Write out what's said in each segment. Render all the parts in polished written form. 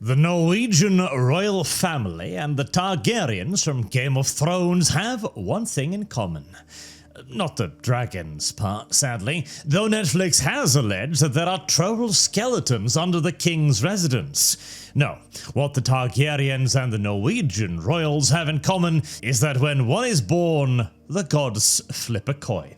The Norwegian royal family and the Targaryens from Game of Thrones have one thing in common. Not the dragons part, sadly, though Netflix has alleged that there are troll skeletons under the king's residence. No, what the Targaryens and the Norwegian royals have in common is that when one is born, the gods flip a coin.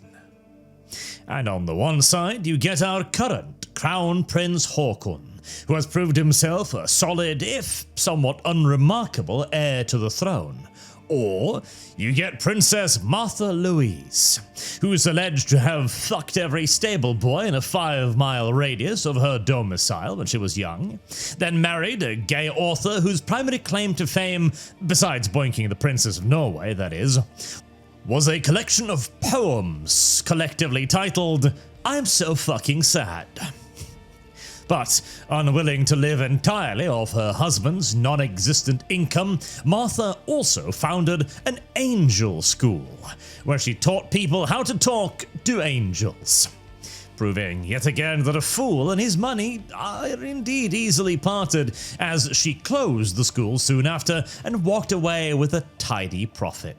And on the one side, you get our current Crown Prince Håkan, who has proved himself a solid, if somewhat unremarkable, heir to the throne. Or you get Princess Martha Louise, who's alleged to have fucked every stable boy in a 5-mile radius of her domicile when she was young, then married a gay author whose primary claim to fame, besides boinking the Princess of Norway, that is, was a collection of poems collectively titled, "I'm So Fucking Sad." But unwilling to live entirely off her husband's non-existent income, Martha also founded an angel school, where she taught people how to talk to angels. Proving yet again that a fool and his money are indeed easily parted, as she closed the school soon after and walked away with a tidy profit.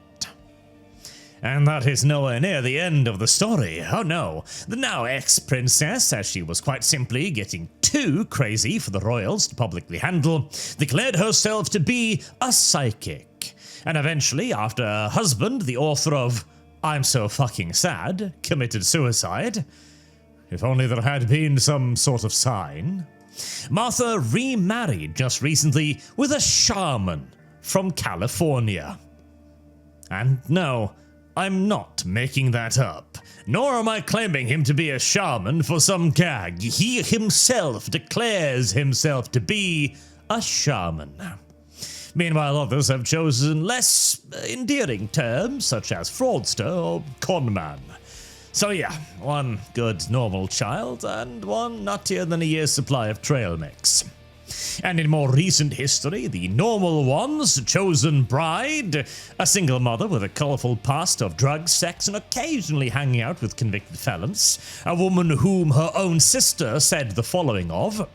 And that is nowhere near the end of the story. Oh no, the now ex-princess, as she was quite simply getting too crazy for the royals to publicly handle, declared herself to be a psychic. And eventually, after her husband, the author of "I'm So Fucking Sad," committed suicide, if only there had been some sort of sign, Martha remarried just recently with a shaman from California. And no, I'm not making that up, nor am I claiming him to be a shaman for some gag. He himself declares himself to be a shaman. Meanwhile, others have chosen less endearing terms, such as fraudster or conman. So yeah, one good normal child and one nuttier than a year's supply of trail mix. And in more recent history, the normal ones, chosen bride, a single mother with a colourful past of drugs, sex, and occasionally hanging out with convicted felons, a woman whom her own sister said the following of,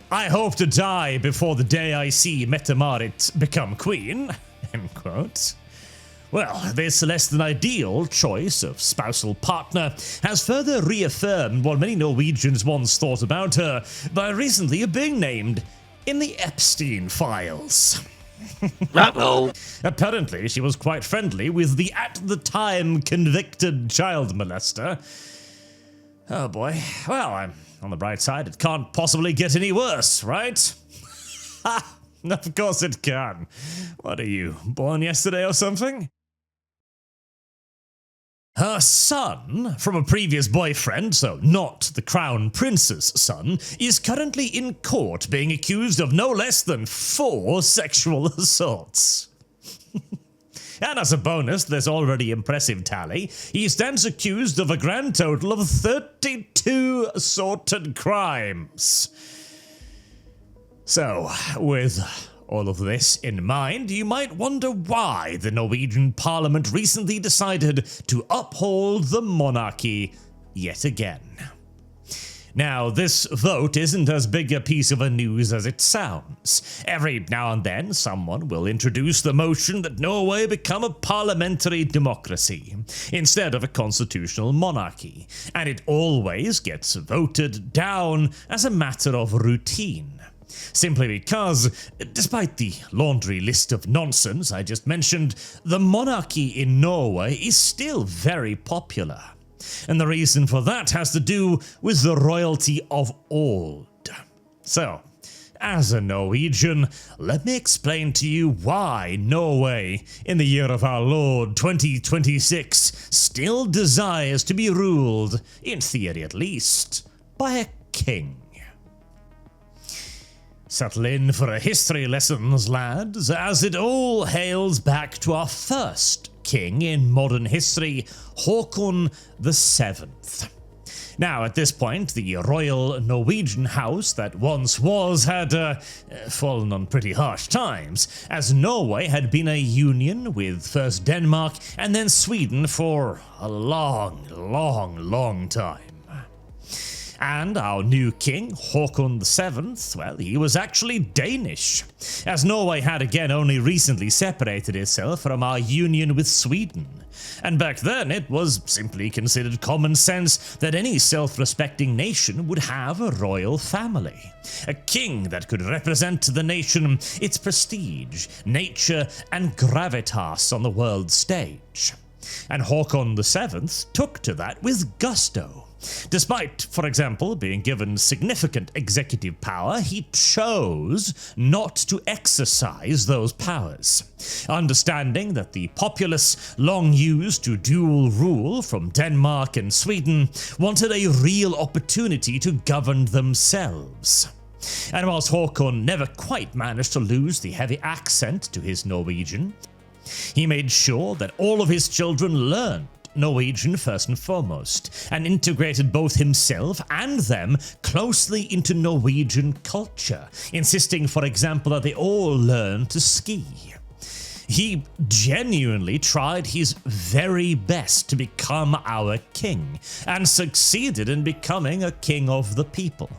"I hope to die before the day I see Mette Marit become queen," end quote. Well, this less than ideal choice of spousal partner has further reaffirmed what many Norwegians once thought about her by recently being named in the Epstein files. Uh-oh. Apparently, she was quite friendly with the at-the-time convicted child molester. Oh boy. Well, I'm on the bright side, it can't possibly get any worse, right? Ha! Of course it can. What are you, born yesterday or something? Her son, from a previous boyfriend, so not the Crown Prince's son, is currently in court being accused of no less than 4 sexual assaults. And as a bonus, this already impressive tally, he stands accused of a grand total of 32 assorted crimes. So, with all of this in mind, you might wonder why the Norwegian Parliament recently decided to uphold the monarchy yet again. Now, this vote isn't as big a piece of news as it sounds. Every now and then, someone will introduce the motion that Norway become a parliamentary democracy instead of a constitutional monarchy, and it always gets voted down as a matter of routine. Simply because, despite the laundry list of nonsense I just mentioned, the monarchy in Norway is still very popular. And the reason for that has to do with the royalty of old. So, as a Norwegian, let me explain to you why Norway, in the year of our Lord 2026, still desires to be ruled, in theory at least, by a king. Settle in for a history lessons, lads, as it all hails back to our first king in modern history, Haakon VII. Now, at this point, the royal Norwegian house that once was had fallen on pretty harsh times, as Norway had been a union with first Denmark and then Sweden for a long time. And our new king, Håkon VII, well, he was actually Danish, as Norway had again only recently separated itself from our union with Sweden. And back then it was simply considered common sense that any self-respecting nation would have a royal family. A king that could represent to the nation its prestige, nature and gravitas on the world stage. And Håkon VII took to that with gusto. Despite, for example, being given significant executive power, he chose not to exercise those powers, understanding that the populace, long used to dual rule from Denmark and Sweden, wanted a real opportunity to govern themselves. And whilst Håkon never quite managed to lose the heavy accent to his Norwegian, he made sure that all of his children learned Norwegian first and foremost, and integrated both himself and them closely into Norwegian culture, insisting, for example, that they all learn to ski. He genuinely tried his very best to become our king, and succeeded in becoming a king of the people.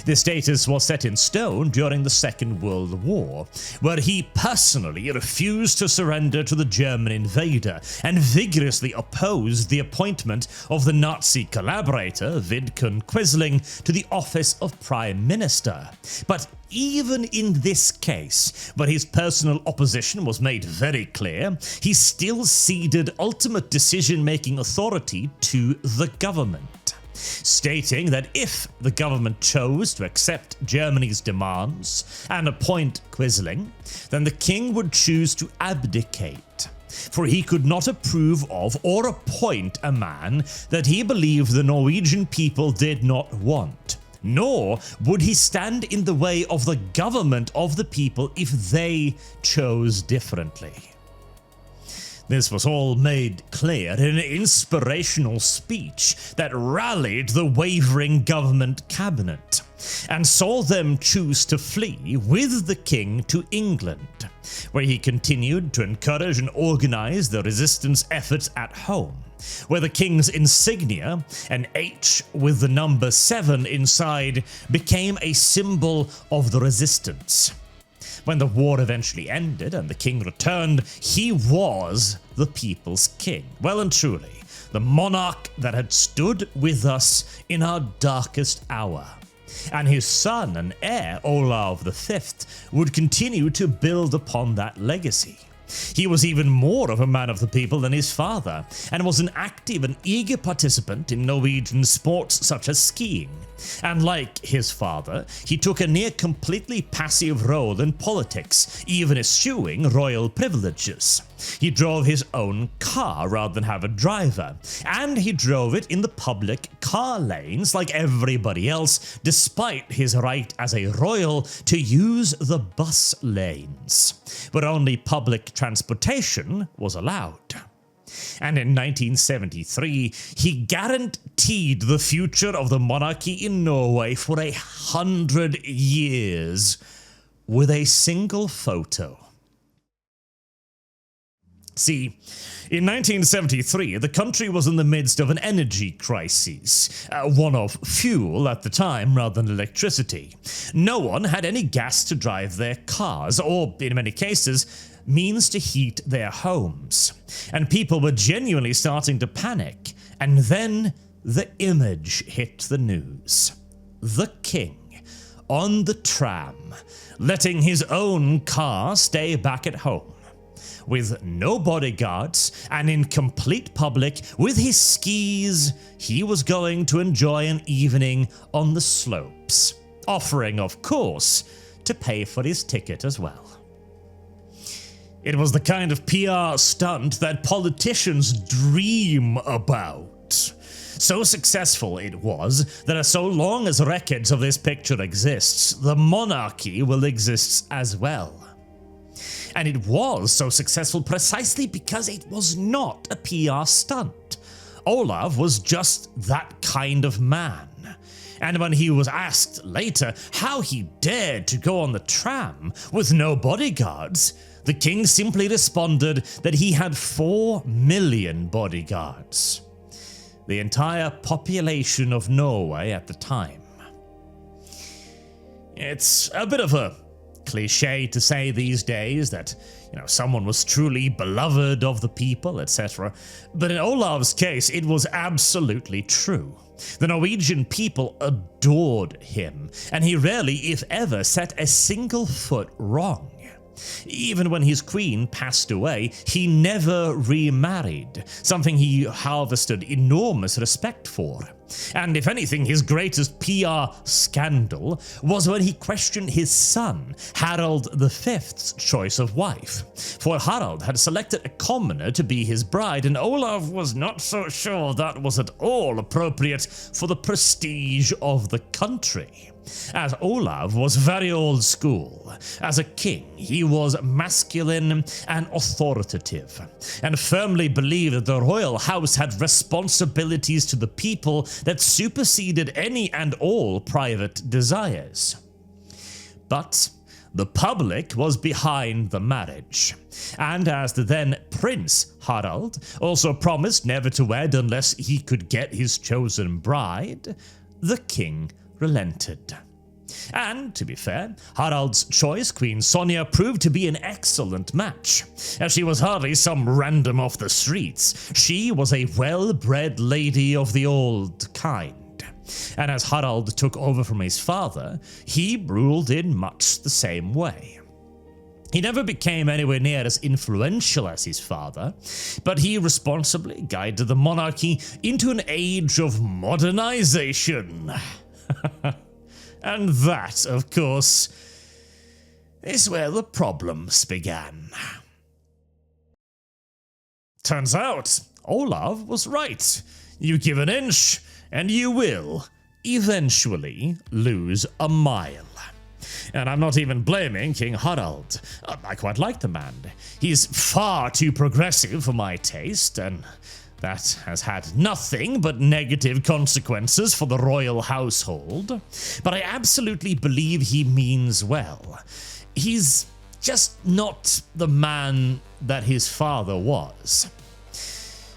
This status was set in stone during the Second World War, where he personally refused to surrender to the German invader and vigorously opposed the appointment of the Nazi collaborator Vidkun Quisling to the office of Prime Minister. But even in this case, where his personal opposition was made very clear, he still ceded ultimate decision-making authority to the government, stating that if the government chose to accept Germany's demands and appoint Quisling, then the king would choose to abdicate, for he could not approve of or appoint a man that he believed the Norwegian people did not want, nor would he stand in the way of the government of the people if they chose differently. This was all made clear in an inspirational speech that rallied the wavering government cabinet, and saw them choose to flee with the king to England, where he continued to encourage and organize the resistance efforts at home, where the king's insignia, an H with the number 7 inside, became a symbol of the resistance. When the war eventually ended and the king returned, he was the people's king, well and truly, the monarch that had stood with us in our darkest hour. And his son and heir, Olav V, would continue to build upon that legacy. He was even more of a man of the people than his father, and was an active and eager participant in Norwegian sports such as skiing. And like his father, he took a near completely passive role in politics, even eschewing royal privileges. He drove his own car rather than have a driver, and he drove it in the public car lanes like everybody else, despite his right as a royal to use the bus lanes, where only public transportation was allowed. And in 1973, he guaranteed the future of the monarchy in Norway for 100 years with a single photo. See, in 1973, the country was in the midst of an energy crisis, one of fuel at the time rather than electricity. No one had any gas to drive their cars, or in many cases, means to heat their homes, and people were genuinely starting to panic. And then the image hit the news. The king on the tram, letting his own car stay back at home, with no bodyguards and in complete public with his skis. He was going to enjoy an evening on the slopes, offering, of course, to pay for his ticket as well. It was the kind of PR stunt that politicians dream about. So successful it was that so long as records of this picture exists, the monarchy will exist as well. And it was so successful precisely because it was not a PR stunt. Olav was just that kind of man. And when he was asked later how he dared to go on the tram with no bodyguards, the king simply responded that he had 4 million bodyguards. the entire population of Norway at the time. It's a bit of a cliche to say these days that, someone was truly beloved of the people, etc. But in Olav's case, it was absolutely true. The Norwegian people adored him, and he rarely, if ever, set a single foot wrong. Even when his queen passed away, he never remarried, something he harvested enormous respect for. And if anything, his greatest PR scandal was when he questioned his son, Harald V's choice of wife. For Harald had selected a commoner to be his bride, and Olav was not so sure that was at all appropriate for the prestige of the country. As Olav was very old school. As a king, he was masculine and authoritative, and firmly believed that the royal house had responsibilities to the people that superseded any and all private desires. But the public was behind the marriage, and as the then Prince Harald also promised never to wed unless he could get his chosen bride, the king relented. And, to be fair, Harald's choice, Queen Sonja, proved to be an excellent match, as she was hardly some random off the streets. She was a well-bred lady of the old kind, and as Harald took over from his father, he ruled in much the same way. He never became anywhere near as influential as his father, but he responsibly guided the monarchy into an age of modernization. And that, of course, is where the problems began. Turns out, Olav was right. You give an inch, and you will, eventually, lose a mile. And I'm not even blaming King Harald. I quite like the man. He's far too progressive for my taste, and that has had nothing but negative consequences for the royal household. But I absolutely believe he means well. He's just not the man that his father was.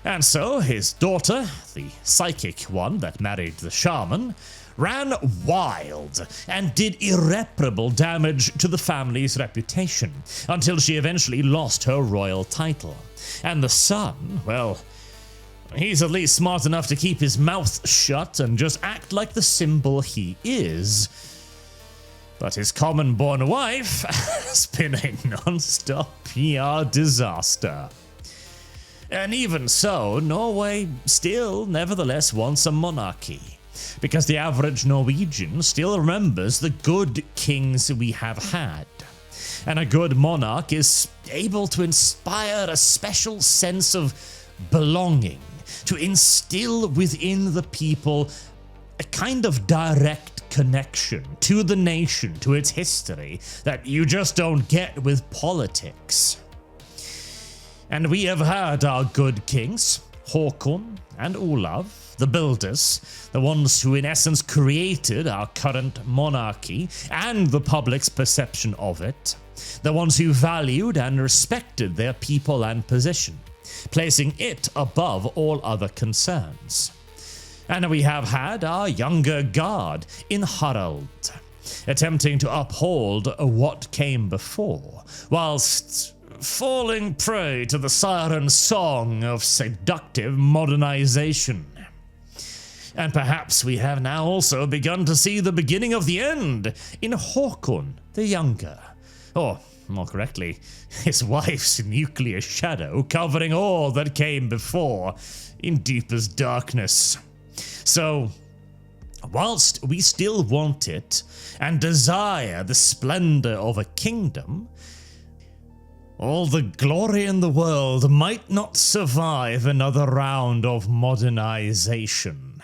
And so his daughter, the psychic one that married the shaman, ran wild and did irreparable damage to the family's reputation until she eventually lost her royal title. And the son, well, he's at least smart enough to keep his mouth shut and just act like the symbol he is. But his common-born wife has been a non-stop PR disaster. And even so, Norway still nevertheless wants a monarchy, because the average Norwegian still remembers the good kings we have had. And a good monarch is able to inspire a special sense of belonging, to instill within the people a kind of direct connection to the nation, to its history, that you just don't get with politics. And we have had our good kings, Håkon and Olav, the builders, the ones who in essence created our current monarchy and the public's perception of it, the ones who valued and respected their people and position, placing it above all other concerns. And we have had our younger guard in Harald, attempting to uphold what came before, whilst falling prey to the siren song of seductive modernization. And perhaps we have now also begun to see the beginning of the end in Håkon the Younger, or more correctly, his wife's nuclear shadow covering all that came before in deepest darkness. So, whilst we still want it and desire the splendor of a kingdom, all the glory in the world might not survive another round of modernization.